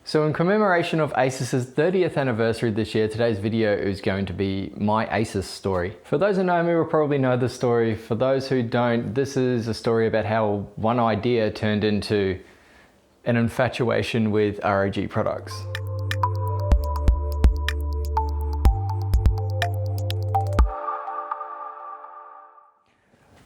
So in commemoration of Asus's 30th anniversary this year, today's video is going to be my Asus story. For those who know me will probably know the story. For those who don't, this is a story about how one idea turned into an infatuation with ROG products.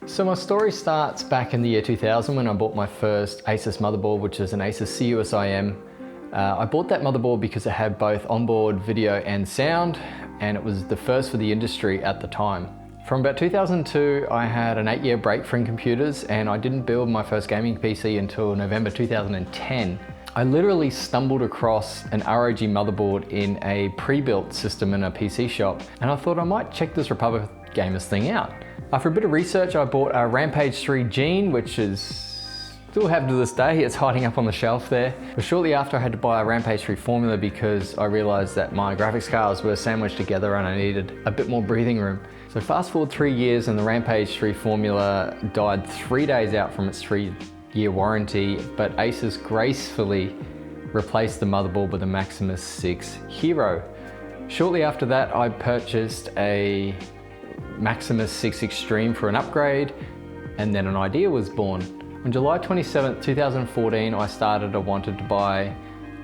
So my story starts back in the year 2000 when I bought my first Asus motherboard, which is an Asus CUSIM. I bought that motherboard because it had both onboard video and sound, and it was the first for the industry at the time. From about 2002, I had an 8-year break from computers, and I didn't build my first gaming PC until November 2010. I literally stumbled across an ROG motherboard in a pre-built system in a PC shop, and I thought I might check this Republic Gamers thing out. After a bit of research, I bought a Rampage 3 Gene, which is still have to this day. It's hiding up on the shelf there. But shortly after, I had to buy a Rampage 3 Formula because I realized that my graphics cards were sandwiched together and I needed a bit more breathing room. So fast forward 3 years and the Rampage 3 Formula died 3 days out from its 3-year warranty, but Asus gracefully replaced the motherboard with a Maximus 6 Hero. Shortly after that, I purchased a Maximus 6 Extreme for an upgrade, and then an idea was born. On July 27th, 2014, I wanted to buy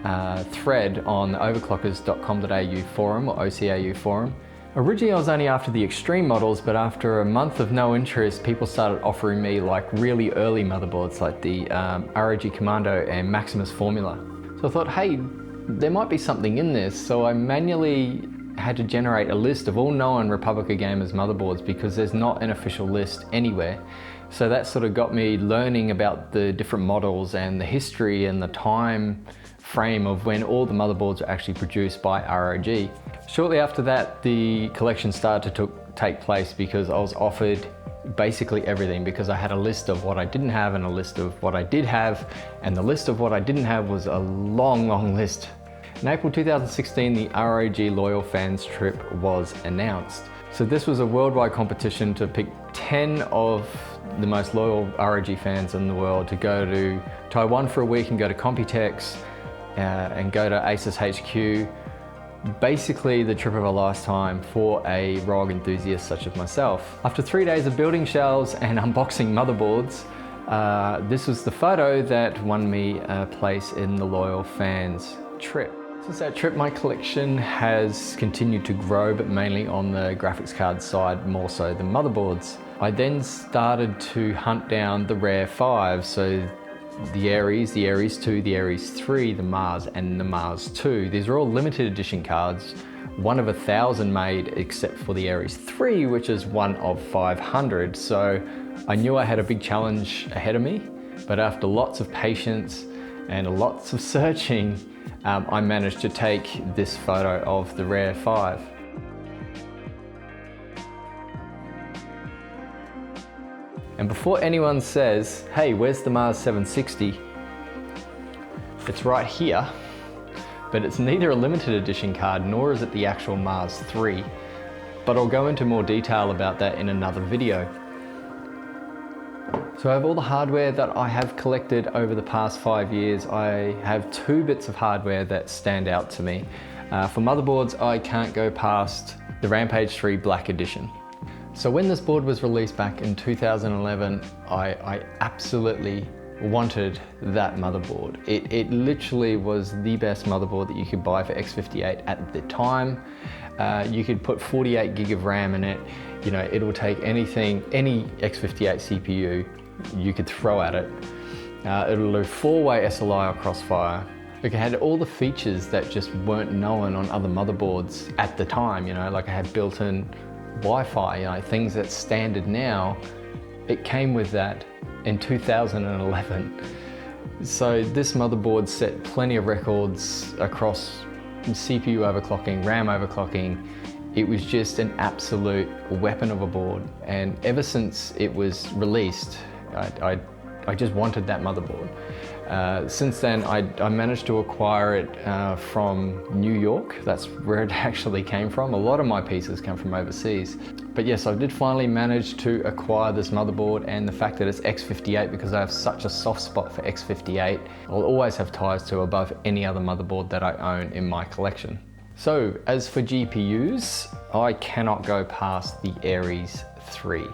a thread on the overclockers.com.au forum, or OCAU forum. Originally I was only after the extreme models, but after a month of no interest, people started offering me like really early motherboards like the ROG Commando and Maximus Formula. So I thought, hey, there might be something in this. So I manually had to generate a list of all known Republic Gamers motherboards because there's not an official list anywhere. So that sort of got me learning about the different models and the history and the time frame of when all the motherboards were actually produced by ROG. Shortly after that, the collection started to take place because I was offered basically everything, because I had a list of what I didn't have and a list of what I did have, and the list of what I didn't have was a long list. In April 2016, the ROG Loyal Fans Trip was announced. So this was a worldwide competition to pick 10 of the most loyal ROG fans in the world to go to Taiwan for a week and go to Computex and go to Asus HQ. Basically the trip of a lifetime for a ROG enthusiast such as myself. After 3 days of building shelves and unboxing motherboards, this was the photo that won me a place in the Loyal Fans Trip. Since that trip, my collection has continued to grow, but mainly on the graphics card side, more so than motherboards. I then started to hunt down the rare 5, so the Aries 2, the Aries 3, the Mars, and the Mars 2. These are all limited edition cards, 1 of 1,000 made except for the Aries 3, which is 1 of 500. So I knew I had a big challenge ahead of me, but after lots of patience and lots of searching, I managed to take this photo of the rare 5. And before anyone says, hey, where's the Mars 760? It's right here, but it's neither a limited edition card nor is it the actual Mars 3. But I'll go into more detail about that in another video. So I have all the hardware that I have collected over the past 5 years. I have 2 bits of hardware that stand out to me. For motherboards, I can't go past the Rampage 3 Black Edition. So when this board was released back in 2011, I absolutely wanted that motherboard. It literally was the best motherboard that you could buy for x58 at the time. You could put 48 gig of RAM in it. You know, it'll take anything, any x58 CPU you could throw at it. It'll do 4-way SLI or Crossfire. It had all the features that just weren't known on other motherboards at the time. You know, like I had built-in Wi-Fi, you know, things that's standard now. It came with that in 2011. So this motherboard set plenty of records across CPU overclocking, RAM overclocking. It was just an absolute weapon of a board. And ever since it was released, I just wanted that motherboard. Since then, I managed to acquire it from New York. That's where it actually came from. A lot of my pieces come from overseas. But yes, I did finally manage to acquire this motherboard, and the fact that it's X58, because I have such a soft spot for X58, I'll always have ties to above any other motherboard that I own in my collection. So as for GPUs, I cannot go past the Aries 3.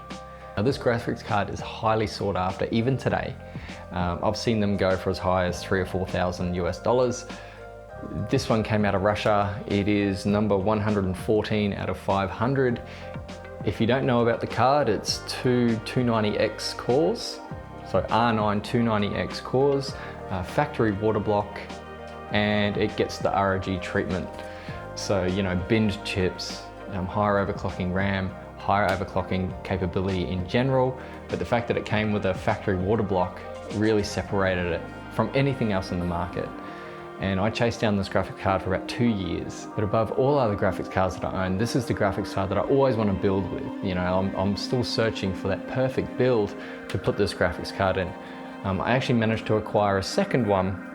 Now this graphics card is highly sought after even today. I've seen them go for as high as $3,000 or $4,000 US. This one came out of Russia. It is number 114 out of 500. If you don't know about the card, it's two 290X cores, so R9 290X cores, factory water block, and it gets the ROG treatment. So, you know, binned chips, higher overclocking RAM, higher overclocking capability in general, but the fact that it came with a factory water block really separated it from anything else in the market. And I chased down this graphics card for about 2 years. But above all other graphics cards that I own, this is the graphics card that I always want to build with. You know, I'm still searching for that perfect build to put this graphics card in. I actually managed to acquire a second one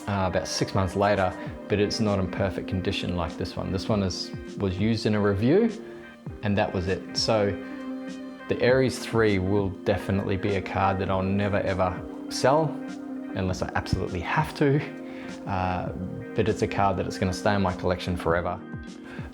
about 6 months later, but it's not in perfect condition like this one. This one was used in a review, and that was it. So the Aries 3 will definitely be a card that I'll never ever sell unless I absolutely have to. But it's a card that is going to stay in my collection forever.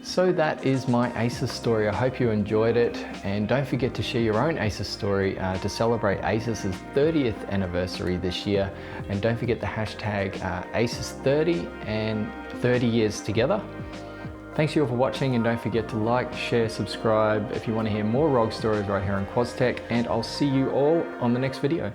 So that is my Asus story. I hope you enjoyed it, and don't forget to share your own Asus story to celebrate Asus's 30th anniversary this year. And don't forget the hashtag Asus30 and 30 years together. Thanks you all for watching, and don't forget to like, share, subscribe if you want to hear more ROG stories right here on QuadsTech, and I'll see you all on the next video.